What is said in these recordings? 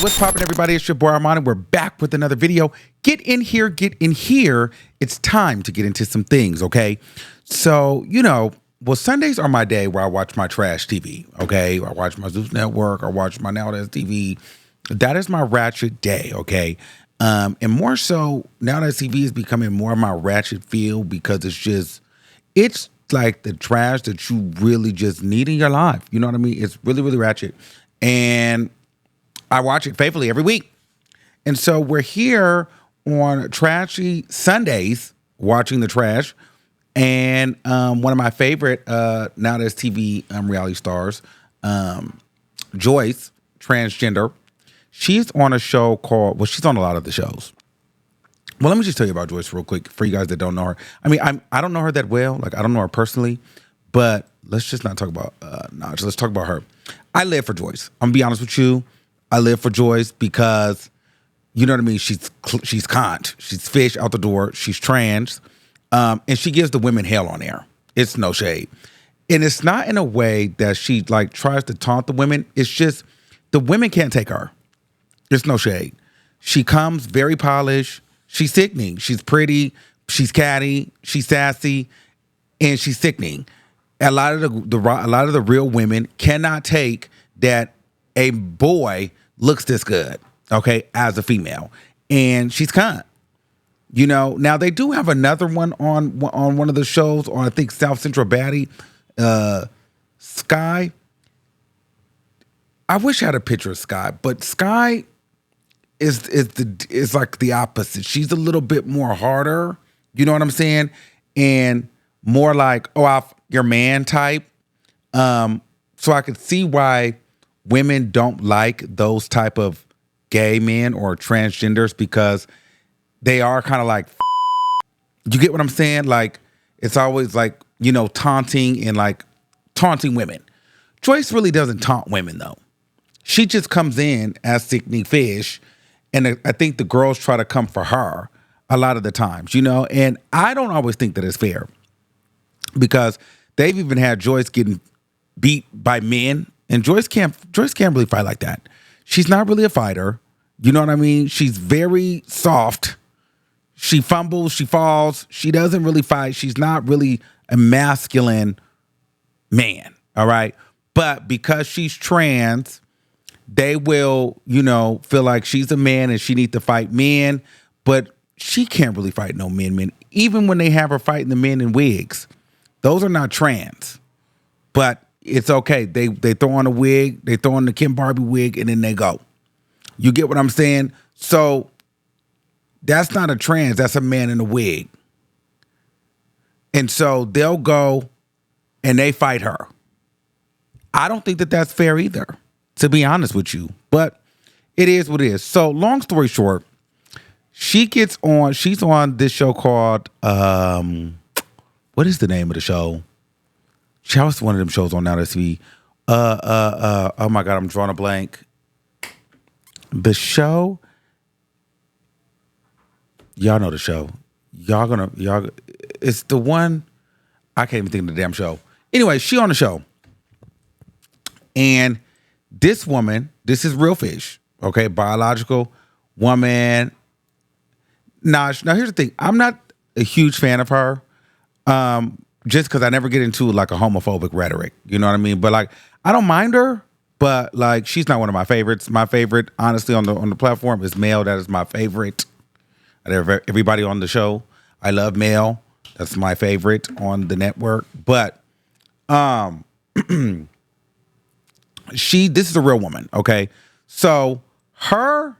What's poppin', everybody? It's your boy Armon, and we're back with another video. Get in here, get in here. It's time to get into some things, okay? So, Sundays are my day where I watch my trash TV, okay? I watch my Zeus Network, I watch my Now That's TV. That is my ratchet day, okay? And more so, Now That's TV is becoming more of my ratchet feel because it's like the trash that you really just need in your life. You know what I mean? It's really, really ratchet. And I watch it faithfully every week. And so we're here on Trashy Sundays watching the trash. And one of my favorite Now That's TV reality stars, Joyce, transgender, she's on a show called, she's on a lot of the shows. Well, let me just tell you about Joyce real quick for you guys that don't know her. I mean, I don't know her that well. Like, I don't know her personally. But let's just not talk about Naj. Let's talk about her. I live for Joyce. I'm going to be honest with you. I live for Joyce because, you know what I mean? She's cunt. She's fish out the door. She's trans. And she gives the women hell on air. It's no shade. And it's not in a way that she like tries to taunt the women. It's just the women can't take her. It's no shade. She comes very polished. She's sickening. She's pretty. She's catty. She's sassy. And she's sickening. A lot of the real women cannot take that a boy looks this good, okay, as a female. And she's cunt. Now they do have another one on one of the shows on, I think, South Central Baddie, Sky. I wish I had a picture of Sky, but Sky is like the opposite. She's a little bit more harder, you know what I'm saying? And more like, your man type. So I could see why women don't like those type of gay men or transgenders because they are kind of like, you get what I'm saying? Like, it's always like, taunting and like taunting women. Joyce really doesn't taunt women though. She just comes in as sickening fish. And I think the girls try to come for her a lot of the times, and I don't always think that it's fair because they've even had Joyce getting beat by men. And Joyce can't really fight like that. She's not really a fighter. You know what I mean? She's very soft. She fumbles, she falls. She doesn't really fight. She's not really a masculine man, all right? But because she's trans, they will, feel like she's a man and she needs to fight men. But she can't really fight no men. Even when they have her fighting the men in wigs, those are not trans. But it's okay. They throw on a wig, they throw on the Kim Barbie wig, and then they go. You get what I'm saying? So that's not a trans, that's a man in a wig. And so they'll go and they fight her. I don't think that that's fair either, to be honest with you. But it is what it is. So long story short, she's on this show called, what is the name of the show? She was one of them shows on Now That's TV. Oh my God, I'm drawing a blank. The show, y'all know the show. It's the one, I can't even think of the damn show. Anyway, she on the show. And this woman, this is real fish, okay? Biological woman. Now here's the thing. I'm not a huge fan of her. Just because I never get into like a homophobic rhetoric, you know what I mean? But like, I don't mind her, but like, she's not one of my favorites. My favorite, honestly, on the platform is Mel. That is my favorite. Everybody on the show, I love Mel. That's my favorite on the network. But this is a real woman, okay? So her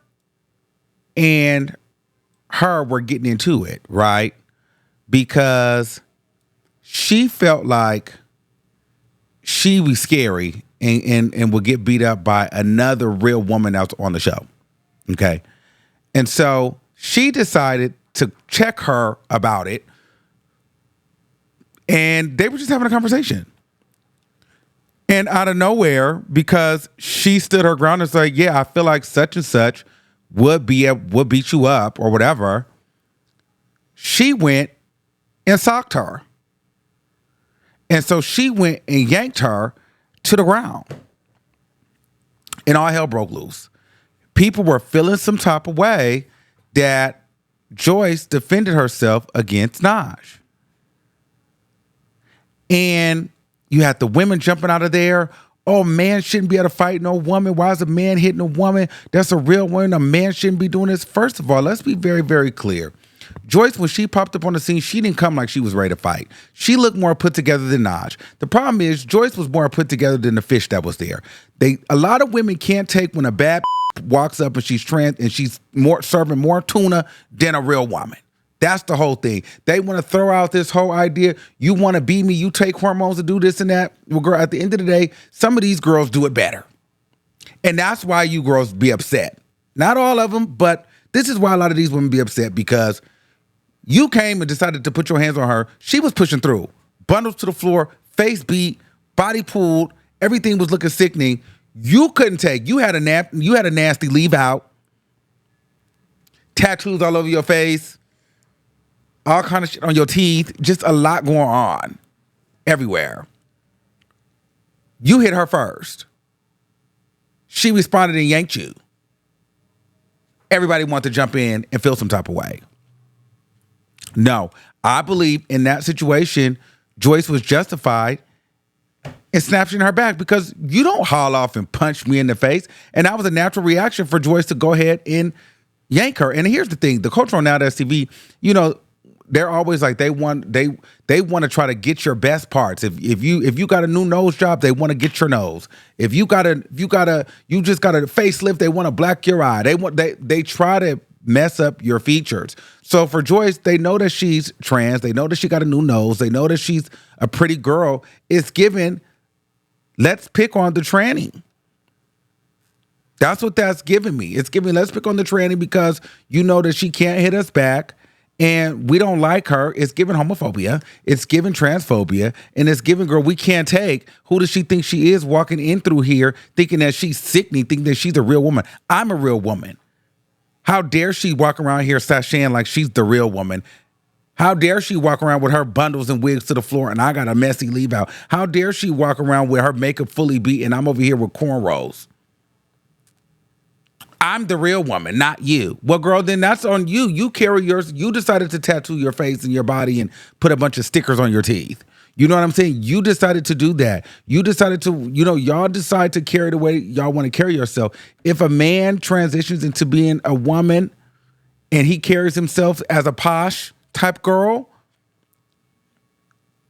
were getting into it, right? Because she felt like she was scary and would get beat up by another real woman that's on the show. Okay. And so she decided to check her about it. And they were just having a conversation. And out of nowhere, because she stood her ground and said, yeah, I feel like such and such would beat you up or whatever. She went and socked her. And so she went and yanked her to the ground. And all hell broke loose. people were feeling some type of way that Joyce defended herself against Naj. And you had the women jumping out of there. Oh, man shouldn't be able to fight no woman. Why is a man hitting a woman? That's a real woman. A man shouldn't be doing this. First of all, let's be very, very clear. Joyce, when she popped up on the scene, she didn't come like she was ready to fight. She looked more put together than Naj. The problem is Joyce was more put together than the fish that was there. A lot of women can't take when a bad walks up and she's trans and she's serving more tuna than a real woman. That's the whole thing. They want to throw out this whole idea. You want to be me. You take hormones to do this and that. Well, girl, at the end of the day, some of these girls do it better. And that's why you girls be upset. Not all of them, but this is why a lot of these women be upset, because you came and decided to put your hands on her. She was pushing through. Bundles to the floor, face beat, body pulled. Everything was looking sickening. You couldn't take. You had a nasty leave out. Tattoos all over your face. All kind of shit on your teeth. Just a lot going on everywhere. You hit her first. She responded and yanked you. Everybody wanted to jump in and feel some type of way. No, I believe in that situation, Joyce was justified in snatching her back, because you don't haul off and punch me in the face. And that was a natural reaction for Joyce to go ahead and yank her. And here's the thing, the culture on Now That's TV, you know, they're always like, they want to try to get your best parts. If you got a new nose job, they want to get your nose. If you just got a facelift, they want to black your eye. They try to mess up your features. So for Joyce, they know that she's trans. They know that she got a new nose. They know that she's a pretty girl. It's given, let's pick on the tranny. That's what that's giving me. It's giving, let's pick on the tranny because you know that she can't hit us back and we don't like her. It's giving homophobia. It's giving transphobia. And it's giving, girl, we can't take. Who does she think she is walking in through here thinking that she's sickening, thinking that she's a real woman? I'm a real woman. How dare she walk around here sashaying like she's the real woman? How dare she walk around with her bundles and wigs to the floor and I got a messy leave out? How dare she walk around with her makeup fully beat and I'm over here with cornrows? I'm the real woman, not you. Well, girl, then that's on you. You carry yours. You decided to tattoo your face and your body and put a bunch of stickers on your teeth. You know what I'm saying? You decided to do that. You decided to, y'all decide to carry the way y'all want to carry yourself. If a man transitions into being a woman and he carries himself as a posh type girl,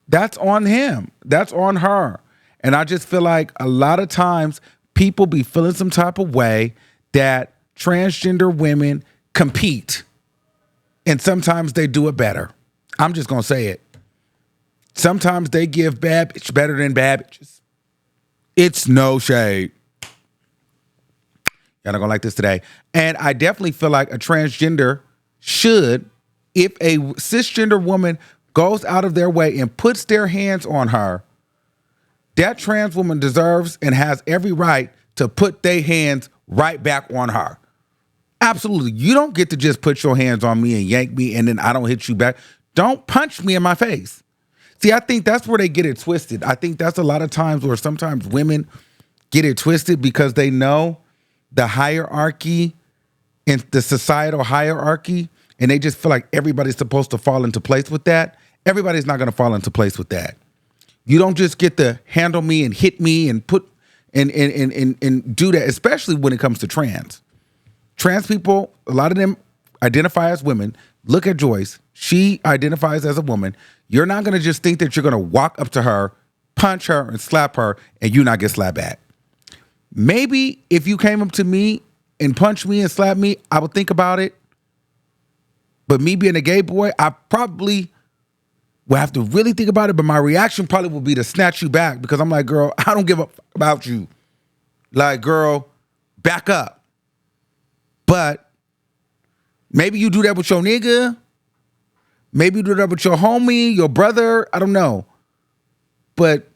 that's on him. That's on her. And I just feel like a lot of times people be feeling some type of way that transgender women compete. And sometimes they do it better. I'm just going to say it. Sometimes they give bad bitch better than bad bitches. It's no shade. Y'all not gonna like this today. And I definitely feel like a transgender should, if a cisgender woman goes out of their way and puts their hands on her, that trans woman deserves and has every right to put their hands right back on her. Absolutely. You don't get to just put your hands on me and yank me and then I don't hit you back. Don't punch me in my face. See, I think that's where they get it twisted. I think that's a lot of times where sometimes women get it twisted because they know the hierarchy and the societal hierarchy, and they just feel like everybody's supposed to fall into place with that. Everybody's not going to fall into place with that. You don't just get to handle me and hit me and put and do that, especially when it comes to trans. Trans people, a lot of them identify as women. Look at Joyce. She identifies as a woman. You're not going to just think that you're going to walk up to her, punch her, and slap her, and you not get slapped back. Maybe if you came up to me and punched me and slapped me, I would think about it. But me being a gay boy, I probably will have to really think about it. But my reaction probably will be to snatch you back because I'm like, girl, I don't give a fuck about you. Like, girl, back up. But maybe you do that with your nigga. Maybe you do that with your homie, your brother. I don't know. But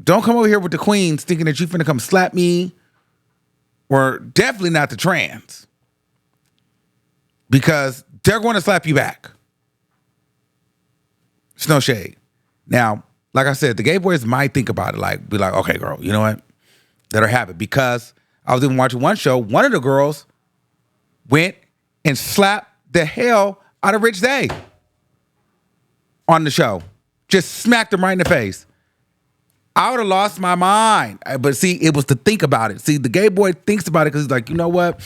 don't come over here with the queens thinking that you finna come slap me, or definitely not the trans, because they're going to slap you back. It's no shade. Now, like I said, the gay boys might think about it, like, be like, okay, girl, you know what? Let her have it, because I was even watching one show. One of the girls went and slapped the hell out of Rich Day on the show. Just smacked him right in the face. I would have lost my mind. But see, it was to think about it. See, the gay boy thinks about it because he's like, you know what?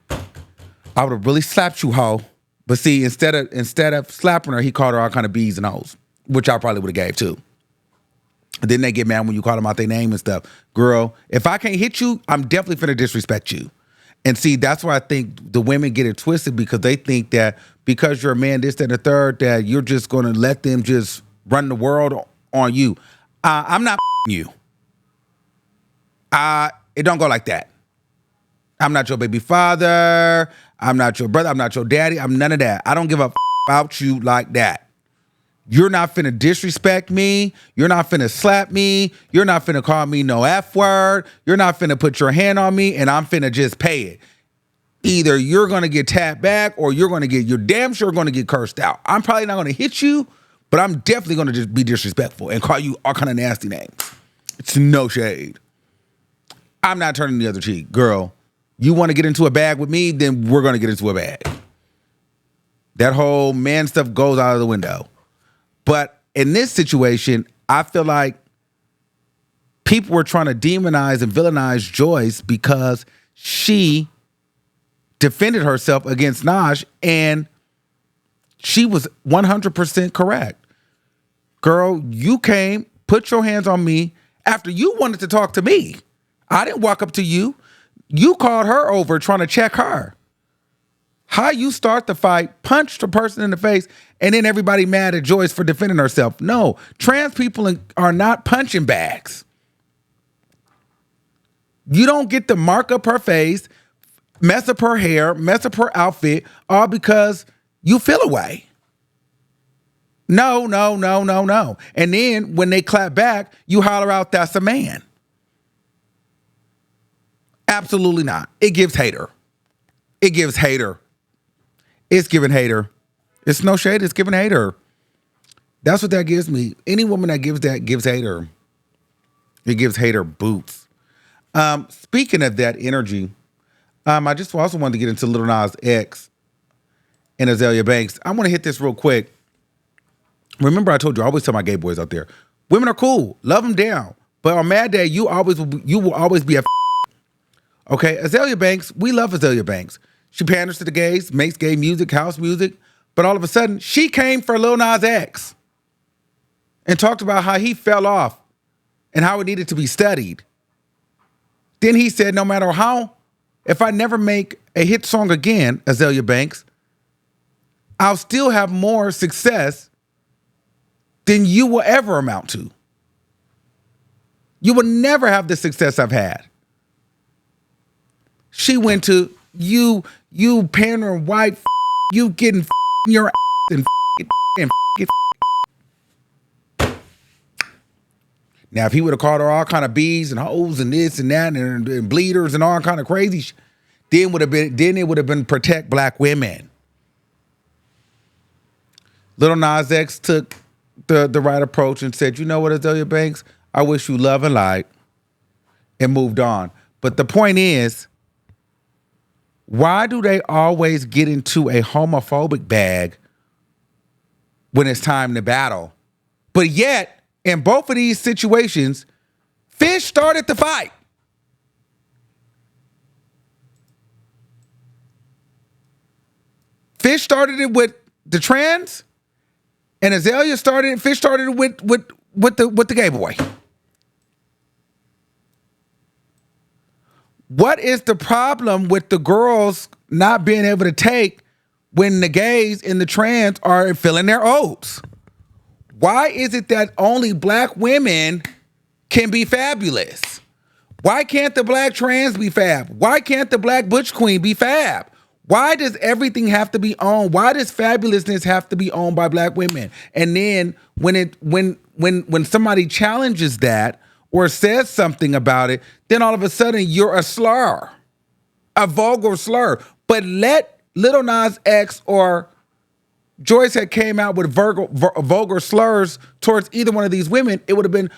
I would have really slapped you, hoe. But see, instead of slapping her, he called her all kind of B's and O's, which I probably would have gave too. Then they get mad when you call them out their name and stuff. Girl, if I can't hit you, I'm definitely finna disrespect you. And see, that's why I think the women get it twisted, because they think that because you're a man, this, that, and the third, that you're just gonna let them just run the world on you. I'm not you. It don't go like that. I'm not your baby father. I'm not your brother. I'm not your daddy. I'm none of that. I don't give a about you like that. You're not finna disrespect me. You're not finna slap me. You're not finna call me no F word. You're not finna put your hand on me and I'm finna just pay it. Either you're gonna get tapped back or you're damn sure gonna get cursed out. I'm probably not gonna hit you, but I'm definitely gonna just be disrespectful and call you all kind of nasty names. It's no shade. I'm not turning the other cheek. Girl, you wanna get into a bag with me, then we're gonna get into a bag. That whole man stuff goes out of the window. But in this situation, I feel like people were trying to demonize and villainize Joyce because she defended herself against Naj, and she was 100% correct. Girl, you came, put your hands on me after you wanted to talk to me. I didn't walk up to you. You called her over trying to check her. How you start the fight, punch the person in the face, and then everybody mad at Joyce for defending herself. No, trans people are not punching bags. You don't get to mark up her face, mess up her hair, mess up her outfit, all because you feel away. No. And then when they clap back, you holler out, that's a man. Absolutely not. It gives hater. It gives hater. It's giving hater. It's no shade. It's giving hater. That's what that gives me. Any woman that gives that gives hater. It gives hater boots. Speaking of that energy, I just also wanted to get into Lil Nas X and Azalea Banks. I want to hit this real quick. Remember, I told you, I always tell my gay boys out there, women are cool. Love them down. But on Mad Day, you will always be a okay? Azalea Banks, we love Azalea Banks. She panders to the gays, makes gay music, house music, but all of a sudden, she came for Lil Nas X and talked about how he fell off and how it needed to be studied. Then he said, no matter how, if I never make a hit song again, Azalea Banks, I'll still have more success than you will ever amount to. You will never have the success I've had. She went to you pandering white, you getting your ass and Now, if he would have called her all kind of bees and hoes and this and that and bleeders and all kind of crazy, then it would have been protect black women. Lil Nas X took the right approach and said, you know what, Azalea Banks, I wish you love and light, and moved on. But the point is, why do they always get into a homophobic bag when it's time to battle? But yet, in both of these situations, Fish started the fight. Fish started it with the trans, and Azalea Fish started it with the gay boy. What is the problem with the girls not being able to take when the gays and the trans are filling their oats? Why is it that only black women can be fabulous? Why can't the black trans be fab? Why can't the black butch queen be fab? Why does everything have to be owned? Why does fabulousness have to be owned by black women? And then when somebody challenges that or says something about it, then all of a sudden you're a slur, a vulgar slur. But let Lil Nas X or Joyce had came out with vulgar slurs towards either one of these women, it would have been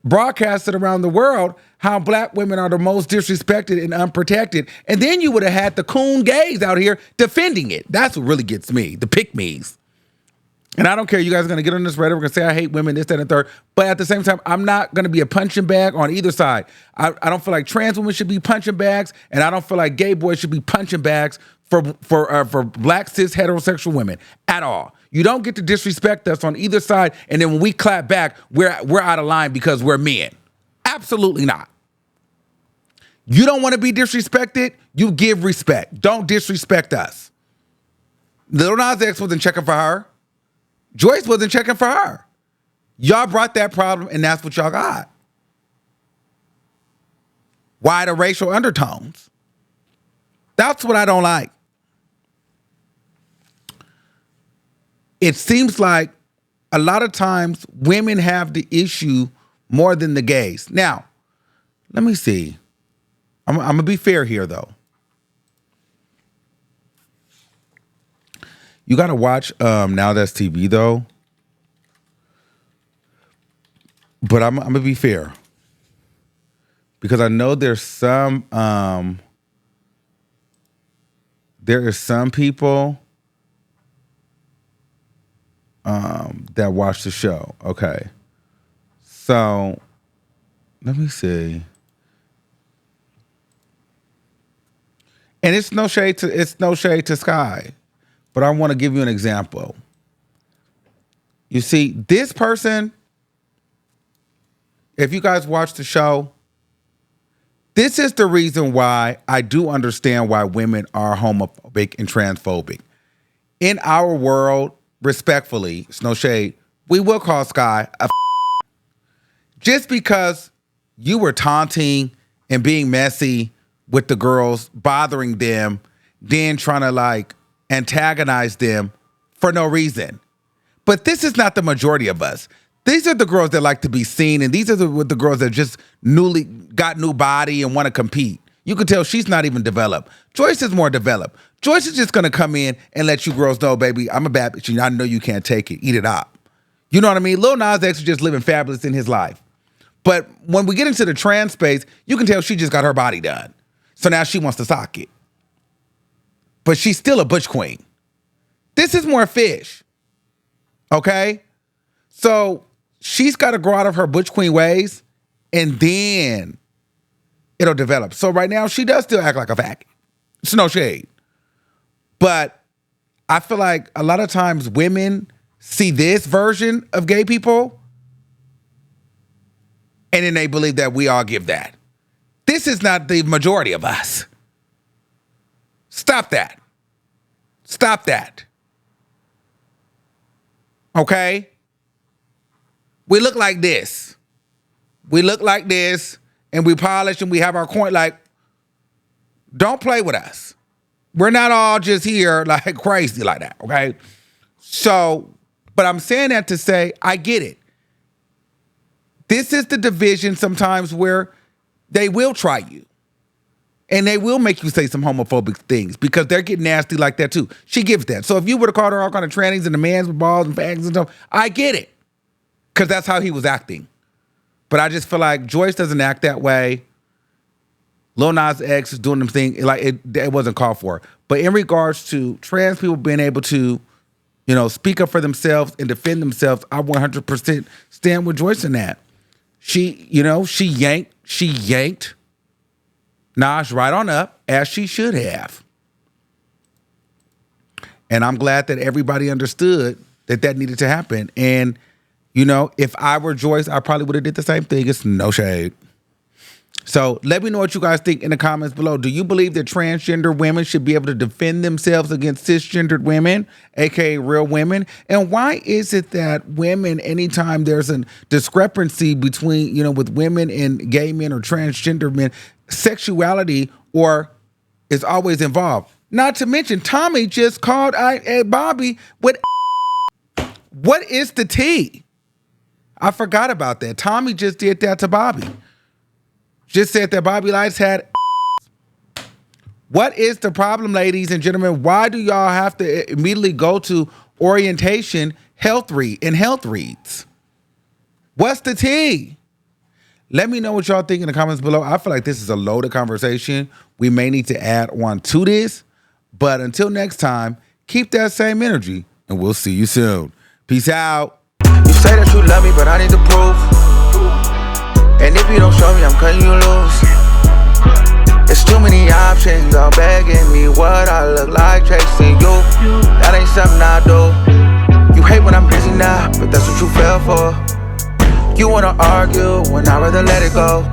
broadcasted around the world how black women are the most disrespected and unprotected. And then you would have had the coon gays out here defending it. That's what really gets me, the pick-me's. And I don't care, you guys are going to get on this Reddit, we're going to say I hate women, this, that, and the third. But at the same time, I'm not going to be a punching bag on either side. I don't feel like trans women should be punching bags, and I don't feel like gay boys should be punching bags for black cis heterosexual women at all. You don't get to disrespect us on either side, and then when we clap back, we're out of line because we're men. Absolutely not. You don't want to be disrespected, you give respect. Don't disrespect us. Lil Nas X wasn't checking for her. Joyce wasn't checking for her. Y'all brought that problem, and that's what y'all got. Why the racial undertones? That's what I don't like. It seems like a lot of times women have the issue more than the gays. Now, let me see. I'm going to be fair here, though. You got to watch Now That's TV, though. But I'm going to be fair. Because I know there's some people that watch the show. Okay. So, let me see. And it's no shade to Sky. But I want to give you an example. You see, this person, if you guys watch the show, this is the reason why I do understand why women are homophobic and transphobic. In our world, respectfully, it's no shade, we will call Sky a just because you were taunting and being messy with the girls, bothering them, then trying to like antagonize them for no reason. But this is not the majority of us. These are the girls that like to be seen, and these are the girls that just newly got new body and want to compete. You can tell she's not even developed. Joyce is more developed. Joyce is just going to come in and let you girls know, baby, I'm a bad bitch, and I know you can't take it. Eat it up. You know what I mean? Lil Nas X is just living fabulous in his life. But when we get into the trans space, you can tell she just got her body done. So now she wants to sock it. But she's still a butch queen. This is more fish. Okay? So she's got to grow out of her butch queen ways, and then it'll develop. So right now, she does still act like a faggot. It's no shade. But I feel like a lot of times women see this version of gay people, and then they believe that we all give that. This is not the majority of us. Stop that. Stop that. Okay? We look like this. We look like this, and we polish, and we have our coin. Like, don't play with us. We're not all just here like crazy like that, okay? So, but I'm saying that to say, I get it. This is the division sometimes where they will try you. And they will make you say some homophobic things because they're getting nasty like that too. She gives that. So if you would have called her all kind of trannies and the mans with balls and fags and stuff, I get it. Because that's how he was acting. But I just feel like Joyce doesn't act that way. Lil Nas X is doing them thing like it wasn't called for. But in regards to trans people being able to, speak up for themselves and defend themselves, I 100% stand with Joyce in that. She yanked Nas right on up, as she should have. And I'm glad that everybody understood that needed to happen. And, if I were Joyce, I probably would have did the same thing. It's no shade. So let me know what you guys think in the comments below. Do you believe that transgender women should be able to defend themselves against cisgendered women, aka real women? And why is it that women, anytime there's a discrepancy between, with women and gay men or transgender men, sexuality is always involved? Not to mention, Tommy just called Bobby with what is the tea? I forgot about that. Tommy just did that to Bobby. Just said that Bobby Lights had. What is the problem, ladies and gentlemen? Why do y'all have to immediately go to orientation health reads? What's the tea? Let me know what y'all think in the comments below. I feel like this is a loaded conversation. We may need to add on to this. But until next time, keep that same energy, and we'll see you soon. Peace out. You say that you love me, but I need the proof. And if you don't show me, I'm cutting you loose. There's too many options, all begging me what I look like chasing you. That ain't something I do. You hate when I'm busy now, but that's what you fell for. You wanna argue when I'd rather let it go.